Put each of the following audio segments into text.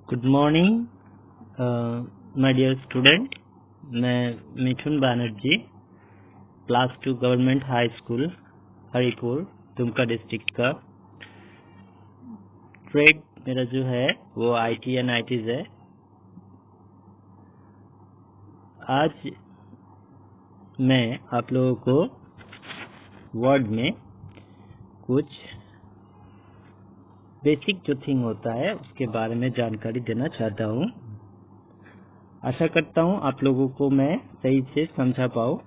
Good morning my dear student. मैं Mithun Banerjee, class 2 government high school Haripur Dumka district का। Trade मेरा जो है वो IT एंड ITs है। आज मैं आप लोगों को वर्ड में कुछ बेसिक जो थिंग होता है उसके बारे में जानकारी देना चाहता हूँ। आशा करता हूँ आप लोगों को मैं सही से समझा पाऊँ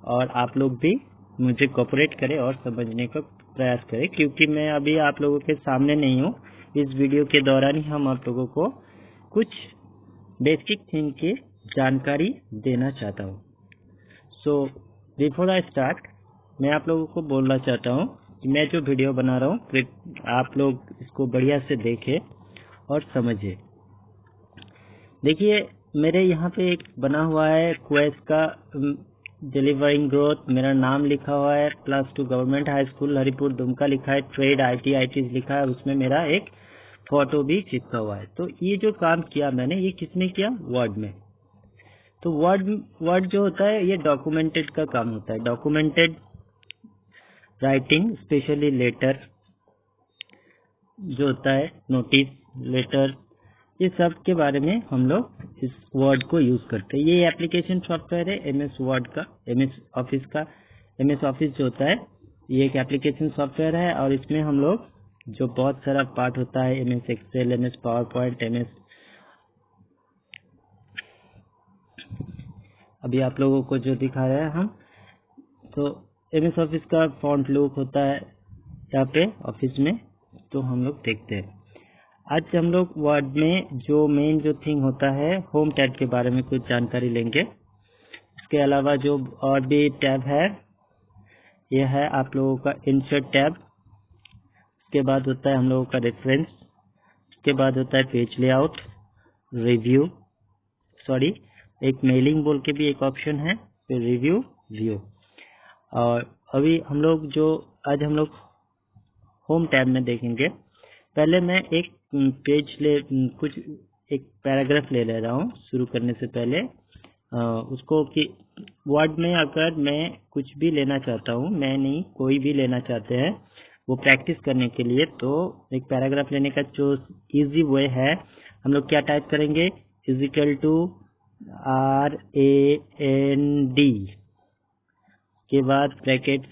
और आप लोग भी मुझे कोऑपरेट करें और समझने का प्रयास करें, क्योंकि मैं अभी आप लोगों के सामने नहीं हूँ। इस वीडियो के दौरान ही हम आप लोगों को कुछ बेसिक थिंग की जानकारी देना चाहता हूँ। सो बिफोर आई स्टार्ट, मैं आप लोगों को बोलना चाहता हूँ कि मैं जो वीडियो बना रहा हूँ आप लोग इसको बढ़िया से देखें और समझें। देखिए, मेरे यहाँ पे एक बना हुआ है क्वेस्ट का डिलीवरिंग ग्रोथ, मेरा नाम लिखा हुआ है, class 2 government high school Haripur Dumka लिखा है, ट्रेड IT ITs लिखा है, उसमें मेरा एक फोटो भी चिपका हुआ है। तो ये जो काम किया मैंने, ये किसमें किया? वर्ड में। तो वर्ड जो होता है ये डॉक्यूमेंटेड का काम होता है। डॉक्यूमेंटेड राइटिंग, स्पेशली लेटर जो होता है, नोटिस, लेटर, ये सब के बारे में हम लोग इस वर्ड को यूज करते हैं। ये एप्लीकेशन सॉफ्टवेयर है MS वर्ड का, MS ऑफिस का। MS ऑफिस जो होता है ये एक एप्लीकेशन सॉफ्टवेयर है और इसमें हम लोग जो बहुत सारा पार्ट होता है, MS Excel, MS PowerPoint, MS, अभी आप लोगों को जो दिखा रहे हैं हम, तो MS ऑफिस का फॉन्ट लुक होता है यहाँ पे ऑफिस में, तो हम लोग देखते हैं। आज हम लोग वर्ड में जो मेन जो थिंग होता है, होम टैब के बारे में कुछ जानकारी लेंगे। इसके अलावा जो और भी टैब है, यह है आप लोगों का इंसर्ट टैब। इसके बाद होता है हम लोगों का रेफरेंस। इसके बाद होता है पेज लेआउट, रिव्यू, एक मेलिंग बोल के भी एक ऑप्शन है, फिर रिव्यू, व्यू। और अभी आज हम लोग होम टैब में देखेंगे। पहले मैं एक एक पैराग्राफ ले रहा हूँ शुरू करने से पहले। उसको कि वर्ड में अगर मैं कुछ भी लेना चाहता हूँ, मैं नहीं, कोई भी लेना चाहते हैं वो प्रैक्टिस करने के लिए, तो एक पैराग्राफ लेने का जो इजी वे है, हम लोग क्या टाइप करेंगे? इजिकल टू RAND के बाद ब्रैकेट,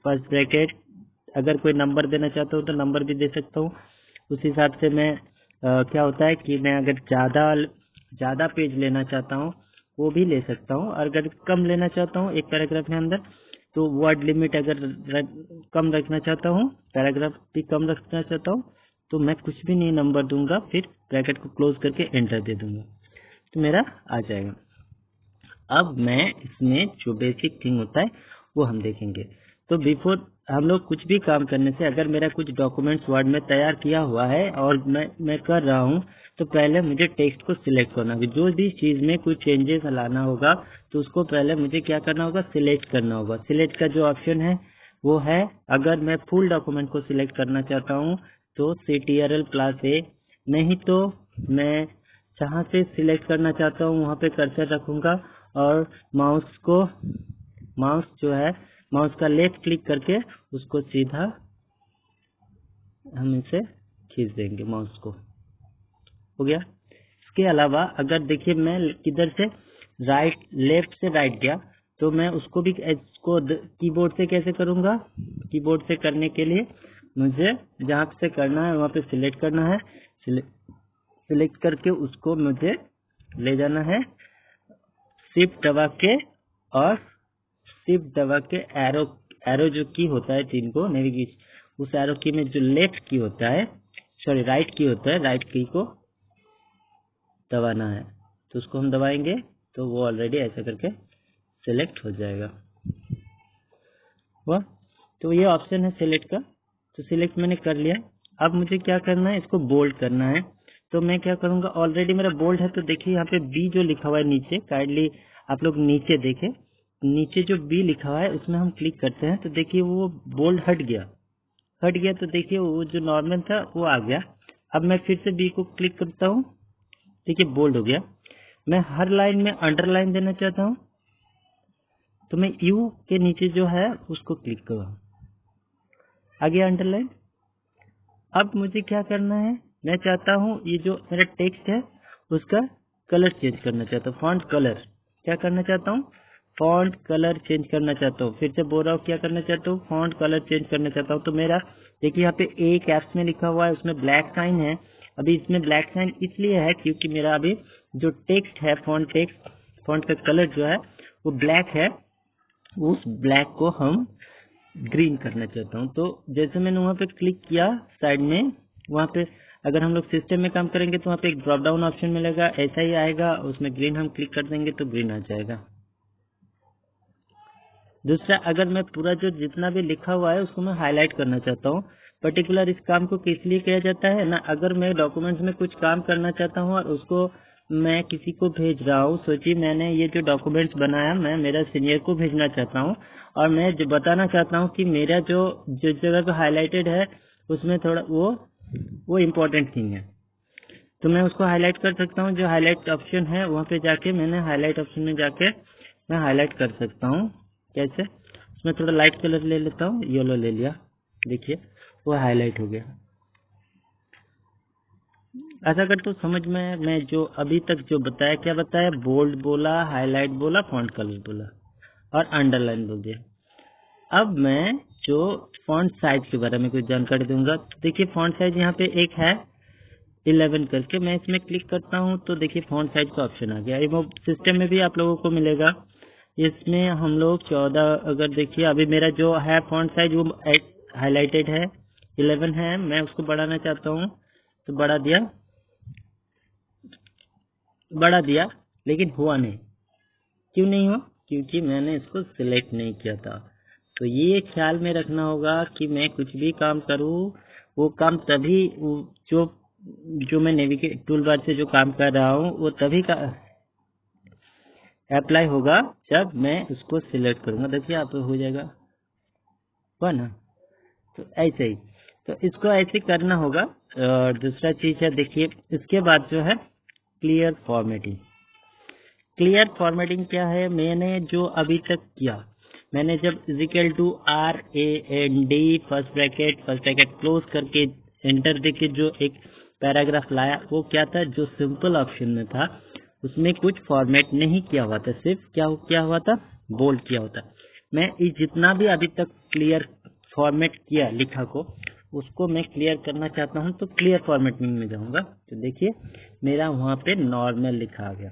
फर्स्ट ब्रैकेट। अगर कोई नंबर देना चाहता हूँ तो नंबर भी दे सकता हूँ। उस हिसाब से मैं क्या होता है कि मैं अगर ज़्यादा पेज लेना चाहता हूँ वो भी ले सकता हूँ, और अगर कम लेना चाहता हूँ एक पैराग्राफ में अंदर, तो वर्ड लिमिट अगर कम रखना चाहता हूँ, पैराग्राफ भी कम रखना चाहता हूँ, तो मैं कुछ भी नहीं नंबर दूंगा, फिर ब्रैकेट को क्लोज करके एंटर दे दूंगा, तो मेरा आ जाएगा। अब मैं इसमें जो बेसिक थिंग होता है वो हम देखेंगे। तो बिफोर हम लोग कुछ भी काम करने से, अगर मेरा कुछ डॉक्यूमेंट्स वर्ड में तैयार किया हुआ है और मैं कर रहा हूँ, तो पहले मुझे टेक्स्ट को सिलेक्ट करना होगा। जो भी चीज में कुछ चेंजेस लाना होगा तो उसको पहले मुझे क्या करना होगा? सिलेक्ट करना होगा। सिलेक्ट का जो ऑप्शन है वो है, अगर मैं फुल डॉक्यूमेंट को सिलेक्ट करना चाहता हूँ तो CTRL+A, नहीं तो मैं जहाँ से सिलेक्ट करना चाहता हूँ वहाँ पे कर्सर रखूंगा और माउस का लेफ्ट क्लिक करके उसको सीधा हम इसे खींच देंगे, माउस को। हो गया। इसके अलावा अगर देखिए मैं किधर से लेफ्ट से राइट गया, तो मैं उसको भी कीबोर्ड से कैसे करूंगा? कीबोर्ड से करने के लिए मुझे जहाँ से करना है वहाँ पे सिलेक्ट करना है। सिलेक्ट करके उसको मुझे ले जाना है, शिफ्ट दबा के एरो जो की होता है तीन को नेविगेशन, उस एरो की में जो राइट की होता है, राइट की को दबाना है। तो उसको हम दबाएंगे तो वो ऑलरेडी ऐसा करके सिलेक्ट हो जाएगा। वाह, तो ये ऑप्शन है सिलेक्ट का। तो सिलेक्ट मैंने कर लिया। अब मुझे क्या करना है? इसको बोल्ड करना है। तो मैं क्या करूंगा? ऑलरेडी मेरा बोल्ड है, तो देखिए यहाँ पे B जो लिखा हुआ है नीचे, काइंडली आप लोग नीचे देखें, नीचे जो B लिखा हुआ है उसमें हम क्लिक करते हैं तो देखिए वो बोल्ड हट गया। तो देखिए वो जो नॉर्मल था वो आ गया। अब मैं फिर से बी को क्लिक करता हूँ, देखिए बोल्ड हो गया। मैं हर लाइन में अंडरलाइन देना चाहता हूँ, तो मैं यू के नीचे जो है उसको क्लिक करूँ, आ गया अंडरलाइन। अब मुझे क्या करना है, मैं चाहता हूँ ये जो मेरा टेक्स्ट है उसका कलर चेंज करना चाहता हूँ, फॉन्ट कलर क्या करना चाहता हूँ, फॉन्ट कलर चेंज करना चाहता हूँ। फिर से बोल रहा हूँ क्या करना चाहता हूँ, फॉन्ट कलर चेंज करना चाहता हूँ। तो मेरा देखिए यहाँ पे ए कैप्स में लिखा हुआ है, उसमें ब्लैक साइन है। अभी इसमें ब्लैक साइन इसलिए है क्योंकि मेरा अभी जो टेक्स्ट है, फॉन्ट टेक्स्ट, फॉन्ट का कलर जो है वो ब्लैक है, उस ब्लैक को हम ग्रीन करना चाहता हूँ। तो जैसे मैंने वहाँ पे क्लिक किया साइड में, वहाँ पे अगर हम लोग सिस्टम में काम करेंगे तो वहाँ पे एक ड्रॉप डाउन ऑप्शन मिलेगा, ऐसा ही आएगा, उसमें ग्रीन हम क्लिक कर देंगे तो ग्रीन आ जाएगा। दूसरा, अगर मैं पूरा जो जितना भी लिखा हुआ है उसको मैं हाईलाइट करना चाहता हूँ, पर्टिकुलर इस काम को किस लिए किया जाता है ना, अगर मैं डॉक्यूमेंट्स में कुछ काम करना चाहता हूँ और उसको मैं किसी को भेज रहा हूँ, सोचिए मैंने ये जो डॉक्यूमेंट्स बनाया मैं मेरा सीनियर को भेजना चाहता हूँ और मैं जो बताना चाहता हूँ कि मेरा जो जिस जगह पे हाईलाइटेड है उसमें थोड़ा वो इम्पोर्टेंट थिंग है, तो मैं उसको हाईलाइट कर सकता हूँ। जो हाईलाइट ऑप्शन है वहाँ पे जाके मैंने हाईलाइट ऑप्शन में जाके मैं हाईलाइट कर सकता हूँ। कैसे, उसमें थोड़ा लाइट कलर ले लेता हूँ, येलो ले लिया, देखिए वो हाईलाइट हो गया। ऐसा कर तो समझ में, मैं जो अभी तक जो बताया, क्या बताया, बोल्ड बोला, हाईलाइट बोला, फॉन्ट कलर बोला और अंडरलाइन बोल दिया। अब मैं जो फॉन्ट साइज के बारे में कुछ जानकारी दूंगा। तो देखिए फॉन्ट साइज यहाँ पे एक है 11 करके, मैं इसमें क्लिक करता हूँ तो देखिए फॉन्ट साइज का ऑप्शन आ गया। ये वो सिस्टम में भी आप लोगों को मिलेगा। इसमें हम लोग 14, अगर देखिए अभी मेरा जो है फॉन्ट साइज वो हाईलाइटेड है 11 है, मैं उसको बढ़ाना चाहता हूँ तो बढ़ा दिया, लेकिन हुआ नहीं। क्यों नहीं हुआ, क्योंकि मैंने इसको सिलेक्ट नहीं किया था। तो ये ख्याल में रखना होगा कि मैं कुछ भी काम करूँ वो काम तभी जो जो मैं नेविगेट टूल बार से जो काम कर रहा हूँ वो तभी का अप्लाई होगा जब मैं उसको सिलेक्ट करूंगा। देखिए आप हो जाएगा, हुआ ना। तो ऐसे ही, तो इसको ऐसे करना होगा। और दूसरा चीज है, देखिए इसके बाद जो है क्लियर फॉर्मेटिंग। क्लियर फॉर्मेटिंग क्या है, मैंने जो अभी तक किया, मैंने जब equal to RAND first bracket close करके एंटर देके जो एक पैराग्राफ लाया, वो क्या था, जो सिंपल ऑप्शन में था उसमें कुछ फॉर्मेट नहीं किया हुआ था, सिर्फ क्या किया हुआ था, बोल्ड किया होता। मैं ये जितना भी अभी तक क्लियर फॉर्मेट किया लिखा को, उसको मैं क्लियर करना चाहता हूँ, तो क्लियर फॉर्मेटिंग में जाऊंगा तो देखिए मेरा वहां पे नॉर्मल लिखा आ गया।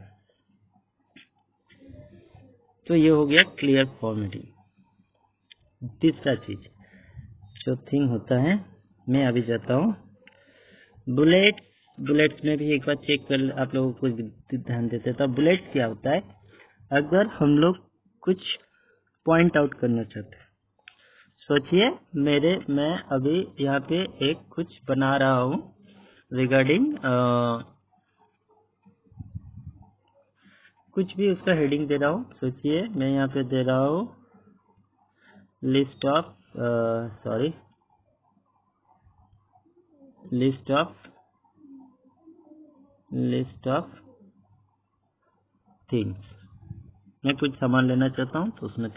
तो ये हो गया क्लियर फॉर्मेटिंग। तीसरा चीज जो थिंग होता है, मैं अभी जाता हूँ बुलेट्स में भी एक बार चेक कर, आप लोगों को ध्यान देते तो बुलेट्स क्या होता है, अगर हम लोग कुछ पॉइंट आउट करना चाहते हैं, सोचिए मैं अभी यहाँ पे एक कुछ बना रहा हूँ रिगार्डिंग कुछ भी उसका हेडिंग दे रहा हूँ। सोचिए मैं यहाँ पे दे रहा हूँ लिस्ट ऑफ थिंग्स। मैं कुछ सामान लेना चाहता हूँ तो उसमें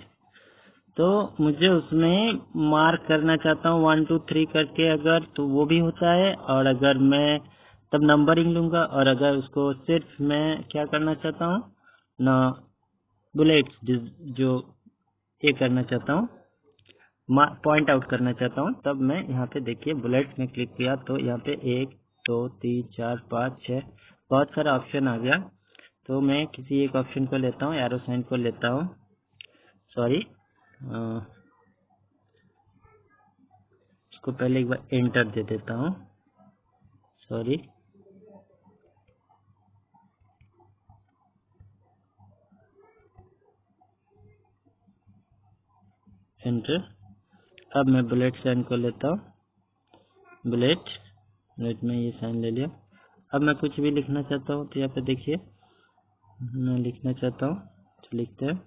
तो मुझे उसमें मार्क करना चाहता हूँ 1 2 3 करके, अगर तो वो भी होता है, और अगर मैं तब नंबरिंग लूंगा, और अगर उसको सिर्फ मैं क्या करना चाहता हूँ ना, बुलेट्स जो ये करना चाहता हूँ, पॉइंट आउट करना चाहता हूँ, तब मैं यहाँ पे देखिए बुलेट्स में क्लिक किया तो यहाँ पे 1 2 3 4 5 6 बहुत सारा ऑप्शन आ गया। तो मैं किसी एक ऑप्शन को लेता हूँ, एरो साइन को लेता हूँ, सॉरी इसको पहले एक बार एंटर दे देता हूँ, सॉरी एंटर। अब मैं बुलेट साइन को लेता हूँ, बुलेट में ये साइन ले लिया। अब मैं कुछ भी लिखना चाहता हूँ तो यहाँ पे देखिए मैं लिखना चाहता हूँ तो लिखते हैं।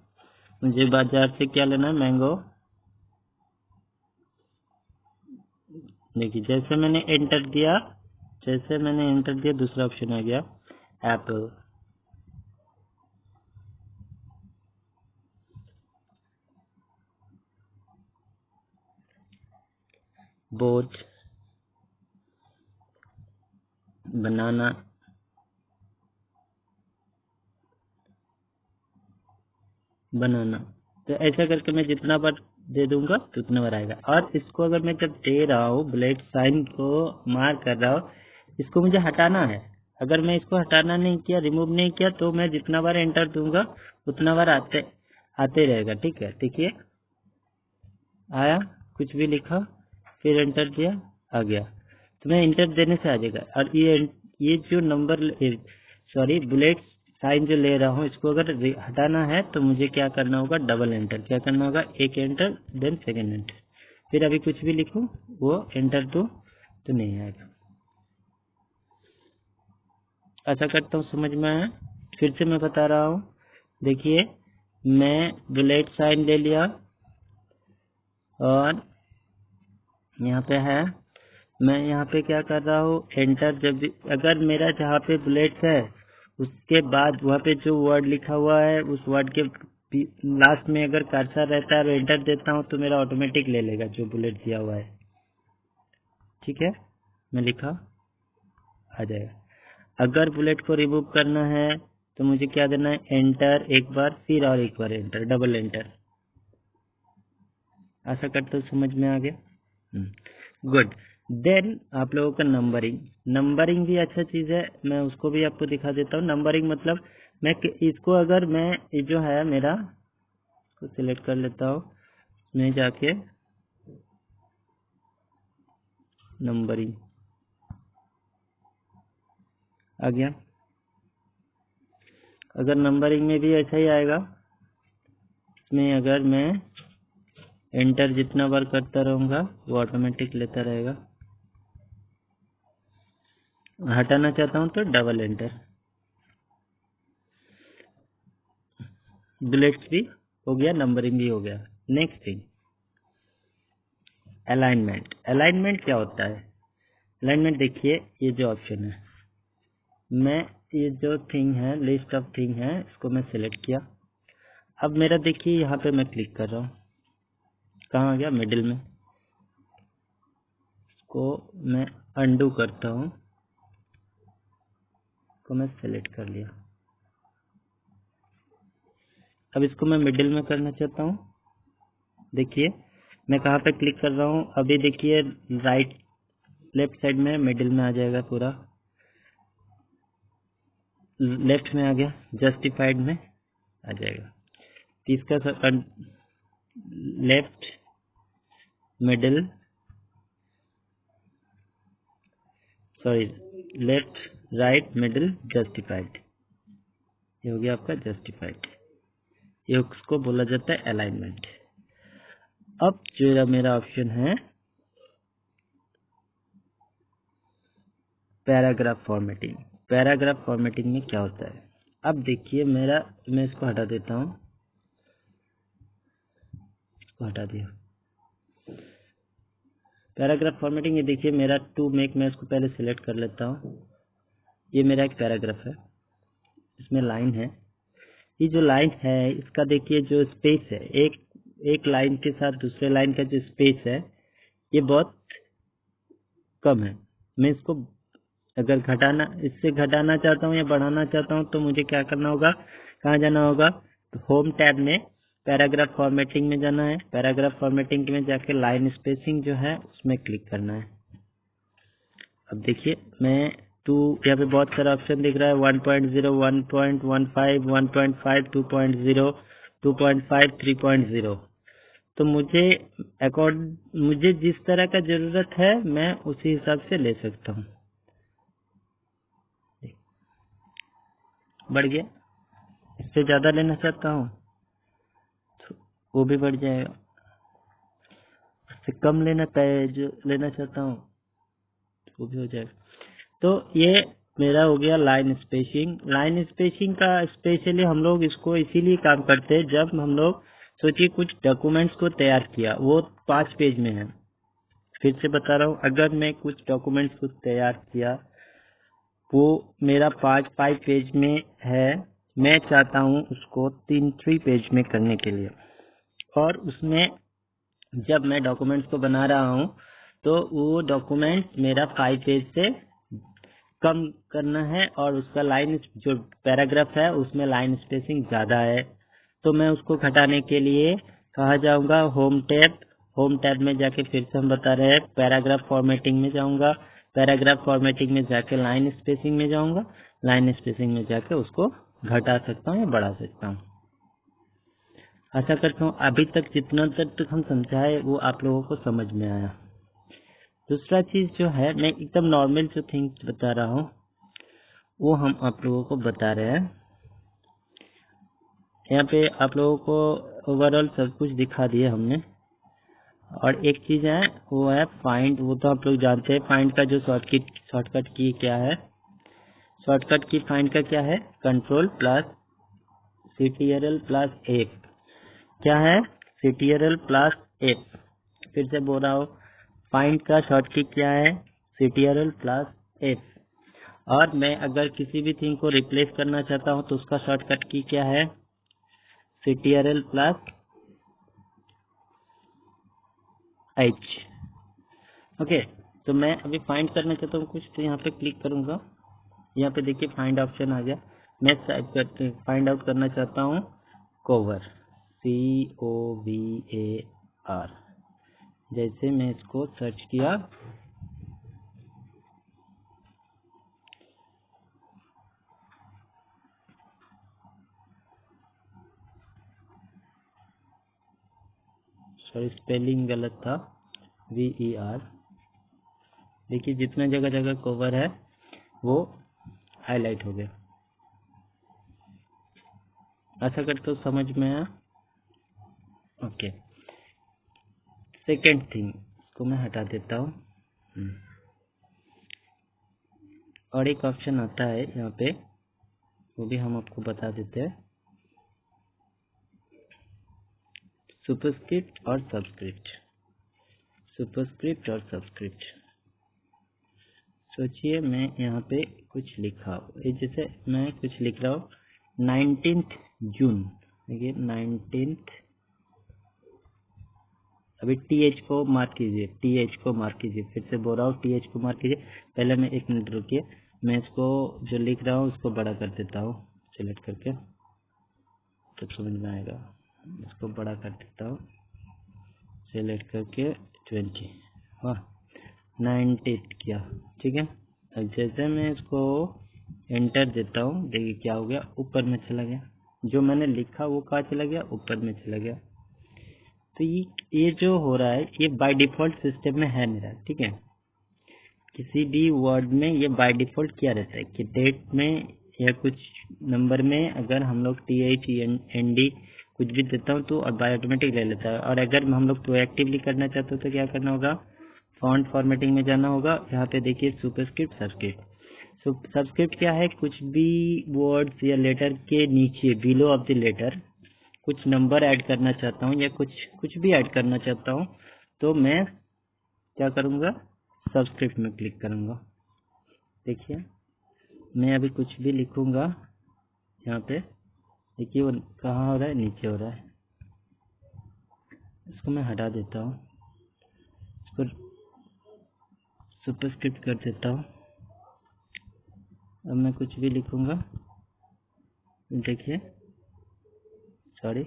मुझे बाजार से क्या लेना है, मैंगो। देखिए जैसे मैंने एंटर दिया जैसे मैंने एंटर दिया दूसरा ऑप्शन आ गया एप्पल। बोट, बनाना, बनाना। तो ऐसा करके मैं जितना बार दे दूंगा तो उतना बार आएगा। और इसको अगर मैं जब दे रहा हूँ बुलेट साइन को मार्क कर रहा हूँ, इसको मुझे हटाना है। अगर मैं इसको हटाना नहीं किया, रिमूव नहीं किया, तो मैं जितना बार एंटर दूंगा उतना बार आते रहेगा। ठीक है, देखिए आया, कुछ भी लिखा फिर एंटर दिया आ गया। तो मैं एंटर देने से आ जाएगा। और ये जो नंबर सॉरी बुलेट साइन जो ले रहा हूँ, इसको अगर हटाना है तो मुझे क्या करना होगा, डबल एंटर। क्या करना होगा, एक एंटर देन सेकेंड एंटर। फिर अभी कुछ भी लिखूं वो एंटर दो तो नहीं आएगा। ऐसा करता हूँ, समझ में आया? फिर से मैं बता रहा हूँ, देखिए मैं बुलेट साइन ले लिया और यहाँ पे है, मैं यहाँ पे क्या कर रहा हूँ, एंटर। जब अगर मेरा जहाँ पे बुलेट्स है उसके बाद वहाँ पे जो वर्ड लिखा हुआ है उस वर्ड के लास्ट में अगर कर्सर रहता है और एंटर देता हूँ तो मेरा ऑटोमेटिक ले लेगा जो बुलेट दिया हुआ है। ठीक है, मैं लिखा आ जाएगा। अगर बुलेट को रिमूव करना है तो मुझे क्या देना है, एंटर एक बार, फिर और एक बार एंटर, डबल एंटर। ऐसा करते हो, समझ में आ गया? गुड। देन आप लोगों का नंबरिंग। नंबरिंग भी अच्छा चीज है, मैं उसको भी आपको दिखा देता हूँ। नंबरिंग मतलब मैं इसको अगर मैं ये जो है मेरा, इसको सिलेक्ट कर लेता हूँ, मैं जाके नंबरिंग आ गया। अगर नंबरिंग में भी ऐसा ही आएगा, इसमें अगर मैं एंटर जितना बार करता रहूंगा वो ऑटोमेटिक लेता रहेगा। हटाना चाहता हूँ तो डबल एंटर। बुलेट्स भी हो गया, नंबरिंग भी हो गया। Next thing, alignment. अलाइनमेंट क्या होता है? अलाइनमेंट देखिए, ये जो ऑप्शन है, मैं ये जो थिंग है, लिस्ट ऑफ थिंग है, इसको मैं सिलेक्ट किया। अब मेरा देखिए यहाँ पे मैं क्लिक कर रहा हूँ, कहाँ आ गया, मिडिल में। इसको मैं अंडू करता हूँ, इसको मैं सिलेक्ट कर लिया। अब इसको मैं मिडिल में करना चाहता हूँ। देखिए मैं कहाँ पे क्लिक कर रहा हूँ, अभी देखिए राइट लेफ्ट साइड में मिडिल में आ जाएगा, पूरा लेफ्ट में आ गया, जस्टिफाइड में आ जाएगा। इसका left, middle, sorry left, right, middle, justified, ये हो गया आपका जस्टिफाइड। ये उसको बोला जाता है अलाइनमेंट। अब जो मेरा ऑप्शन है पैराग्राफ फॉर्मेटिंग। पैराग्राफ फॉर्मेटिंग में क्या होता है, अब देखिए मेरा, मैं इसको हटा देता हूँ, इसको हटा दिया। पैराग्राफ फॉर्मेटिंग, ये देखिए मेरा टू मेक, मैं इसको पहले सिलेक्ट कर लेता हूँ। ये मेरा एक पैराग्राफ है, इसमें लाइन है। ये जो लाइन है इसका देखिए जो स्पेस है, एक लाइन के साथ दूसरे लाइन का जो स्पेस है ये बहुत कम है। मैं इसको अगर इससे घटाना चाहता हूँ या बढ़ाना चाहता हूँ तो मुझे क्या करना होगा, कहाँ जाना होगा, तो होम टैब में पैराग्राफ फॉर्मेटिंग में जाना है। पैराग्राफ फॉर्मेटिंग में जाके लाइन स्पेसिंग जो है उसमें क्लिक करना है। अब देखिए मैं यहाँ पे बहुत सारा ऑप्शन दिख रहा है, 1.0, 1.15, 1.5, 2.0, 2.5, 3.0। तो मुझे जिस तरह का जरूरत है मैं उसी हिसाब से ले सकता हूँ। बढ़ गया, इससे ज्यादा लेना चाहता हूँ तो वो भी बढ़ जाएगा, इससे कम जो लेना चाहता हूँ तो वो भी हो जाएगा। तो ये मेरा हो गया लाइन स्पेसिंग। लाइन स्पेसिंग का स्पेशली हम लोग इसको इसीलिए काम करते हैं, जब हम लोग सोचिए कुछ डॉक्यूमेंट्स को तैयार किया, वो 5 पेज में है। फिर से बता रहा हूँ, अगर मैं कुछ डॉक्यूमेंट्स को तैयार किया वो मेरा 5 पेज में है, मैं चाहता हूँ उसको 3 पेज में करने के लिए। और उसमें जब मैं डॉक्यूमेंट्स को बना रहा हूँ तो वो डॉक्यूमेंट मेरा 5 पेज से कम करना है और उसका लाइन जो पैराग्राफ है उसमें लाइन स्पेसिंग ज़्यादा है। तो मैं उसको घटाने के लिए कहाँ जाऊँगा, होम टैब में जाके फिर से हम बता रहे हैं पैराग्राफ फॉर्मेटिंग में जाऊँगा, पैराग्राफ फॉर्मेटिंग में जाके लाइन स्पेसिंग में जाऊँगा, लाइन स्पेसिंग में जाके उसको घटा सकता हूँ या बढ़ा सकता हूँ। आशा करता हूँ अभी तक जितना तक हम समझाए वो आप लोगों को समझ में आया। दूसरा चीज़ जो है, मैं एकदम नॉर्मल जो थिंग्स बता रहा हूँ वो हम आप लोगों को बता रहे हैं। यहाँ पे आप लोगों को ओवरऑल सब कुछ दिखा दिया हमने। और एक चीज़ है वो है फाइंड, वो तो आप लोग जानते हैं फाइंड का जो शॉर्टकट की क्या है। शॉर्टकट की फाइंड का क्या है, control plus CTRL plus F। क्या है, CTRL प्लस F। फिर से बोल रहा हूँ, फाइंड का शॉर्टकट क्या है, CTRL प्लस F। और मैं अगर किसी भी थिंग को रिप्लेस करना चाहता हूँ तो उसका शॉर्टकट की क्या है, CTRL प्लस H। ओके, तो मैं अभी फाइंड करना चाहता हूँ कुछ, तो यहाँ पे क्लिक करूँगा, यहाँ पे देखिए फाइंड ऑप्शन आ गया। मैं फाइंड आउट करना चाहता हूँ कोवर, COVAR। जैसे मैं इसको सर्च किया, सॉरी स्पेलिंग गलत था, VER। देखिए जितना जगह जगह कवर है वो हाईलाइट हो गया। ऐसा करते हो समझ में आया। ओके, सेकेंड थिंग इसको मैं हटा देता हूँ। और एक ऑप्शन आता है यहाँ पे, वो भी हम आपको बता देते हैं, सुपरस्क्रिप्ट और सब्सक्रिप्ट। सुपरस्क्रिप्ट और सब्सक्रिप्ट, सोचिए मैं यहाँ पे कुछ लिखा, जैसे मैं कुछ लिख रहा हूँ 19 जून, देखिए 19, अभी TH को मार्क कीजिए, TH को मार्क कीजिए, फिर से बोल रहा हूँ TH को मार्क कीजिए। पहले मैं 1 मिनट रुकिए, मैं इसको जो लिख रहा हूँ उसको बड़ा कर देता हूँ, सिलेक्ट करके तो समझ में आएगा। इसको बड़ा कर देता हूँ, सिलेक्ट करके 20, हाँ 90 किया, ठीक है। अब जैसे मैं इसको एंटर देता हूँ, देखिए क्या हो गया, ऊपर में चला गया। जो मैंने लिखा वो कहाँ चला गया, ऊपर में चला गया। तो ये जो हो रहा है ये बाय डिफॉल्ट सिस्टम में है मेरा, ठीक है। किसी भी वर्ड में ये बाय डिफॉल्ट क्या रहता है कि डेट में या कुछ नंबर में अगर हम लोग THND कुछ भी देता हूँ तो बाय ऑटोमेटिक ले लेता है। और अगर हम लोग प्रोएक्टिवली करना चाहते हो तो क्या करना होगा, फॉन्ट फॉर्मेटिंग में जाना होगा। यहाँ पे देखिए सुपरस्क्रिप्ट सबस्क्रिप्ट। सबस्क्रिप्ट क्या है, कुछ भी वर्ड्स या लेटर के नीचे बिलो ऑफ द लेटर कुछ नंबर ऐड करना चाहता हूँ या कुछ भी ऐड करना चाहता हूँ तो मैं क्या करूँगा, सबस्क्रिप्ट में क्लिक करूँगा। देखिए मैं अभी कुछ भी लिखूँगा यहाँ पे, देखिए वो कहाँ हो रहा है, नीचे हो रहा है। इसको मैं हटा देता हूँ, इसको सुपरस्क्रिप्ट कर देता हूँ। अब मैं कुछ भी लिखूँगा, देखिए सॉरी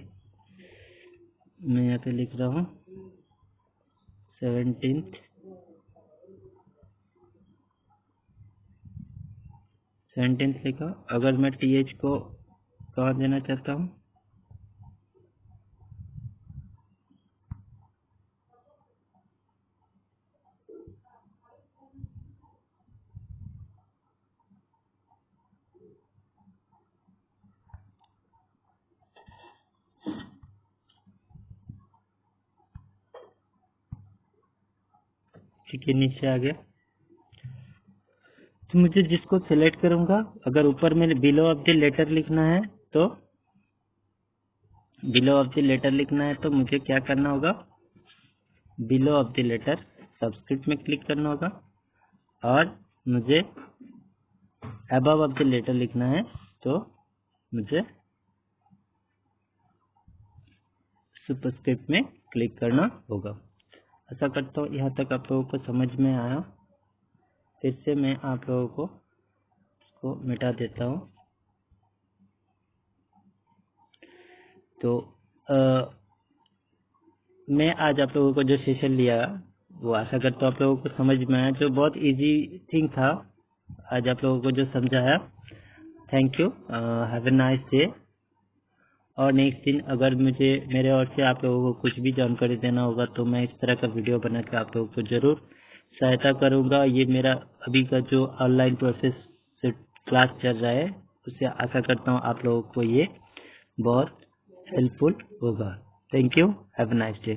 मैं यहाँ पे लिख रहा हूँ 17th लिखा। अगर मैं TH को कहाँ देना चाहता हूँ, ठीक है नीचे आ गया। तो मुझे जिसको सिलेक्ट करूंगा, अगर ऊपर में बिलो ऑफ द लेटर लिखना है तो बिलो ऑफ द लेटर लिखना है तो मुझे क्या करना होगा, below of the letter subscript में क्लिक करना होगा। और मुझे अबव ऑफ द लेटर लिखना है तो मुझे सुपरस्क्रिप्ट में क्लिक करना होगा। ऐसा करता हूँ यहाँ तक आप लोगों को समझ में आया। फिर से मैं आप लोगों को इसको मिटा देता हूँ। तो मैं आज आप लोगों को जो सेशन लिया वो आशा करता हूँ आप लोगों को समझ में आया, जो बहुत इजी थिंग था आज आप लोगों को जो समझाया। Thank you, have a nice day. और नेक्स्ट दिन अगर मुझे मेरे ओर से आप लोगों को कुछ भी जानकारी देना होगा तो मैं इस तरह का वीडियो बना के आप लोगों को जरूर सहायता करूंगा। ये मेरा अभी का जो ऑनलाइन प्रोसेस से क्लास चल रहा है उससे आशा करता हूँ आप लोगों को ये बहुत हेल्पफुल होगा। Thank you, have a nice day.